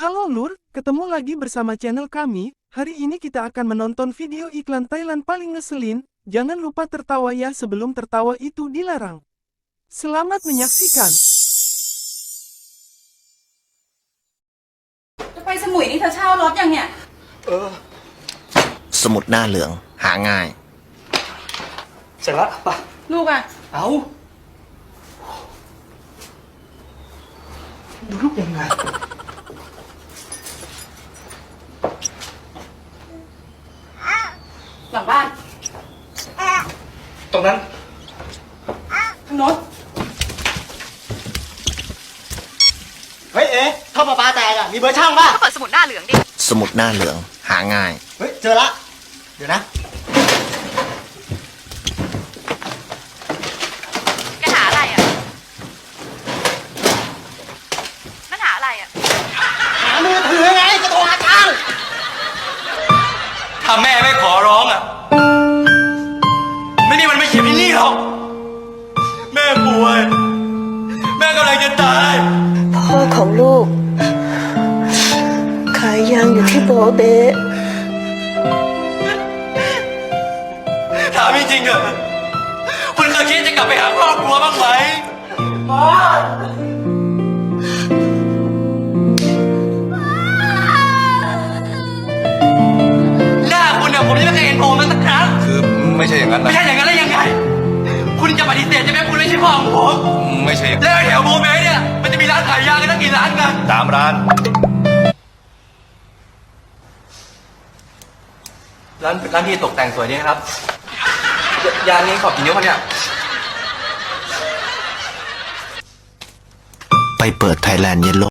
Halo Lur, ketemu lagi bersama channel kami. Hari ini kita akan menonton video iklan Thailand paling ngeselin. Jangan lupa tertawa ya, sebelum tertawa itu dilarang. Selamat menyaksikan. จะไปสมุยนี่เธอเช่ารถยังเนี่ย สมุดหน้าเหลืองหาง่าย เสร็จแล้วป่ะ ลูกอะ เอาดูลูกยังไง หลังบ้าน ตรงนั้น ทางโน้น เฮ้ยท่อประปาแตกอ่ะ มีเบอร์ช่างป่ะ ก็เปิดสมุดหน้าเหลืองดิ สมุดหน้าเหลืองหาง่าย เฮ้ย เจอละ เดี๋ยวนะ แกหาอะไรอะนั่นหาอะไรอะ หามือถือไงจะโทรหาช่าง ถ้าแม่ไม่ขอร้องอ่ะ ไม่นี่มันไม่เขียนที่นี่หรอก แม่ป่วย แม่กำลังจะตาย พ่อของลูก ขายยางอยู่ที่โบเบะ ถามจริงๆเหรอคุณเคยคิดจะกลับไปหาครอบครัวบ้างไหมหน้าคุณเนี่ยผมยังไม่เคยเห็นโผล่มาสักครั้ง คือไม่ใช่อย่างนั้น ไม่ นะ ใช่อย่างนั้นได้ยังไง คุณจะปฏิเสธใช่ไหมคุณไม่ใช่พ่อของผม ไม่ใช่ แล้วแถวโบเบ้เนี่ยมันจะมีร้านขายยากันตั้งกี่ร้านกัน 3 ร้าน ร้านที่ตกแต่งสวยดีนะครับ ยานี้ขอบกี่นิ้วครับเนี่ย ไปเปิดไทยแลนด์เยลโล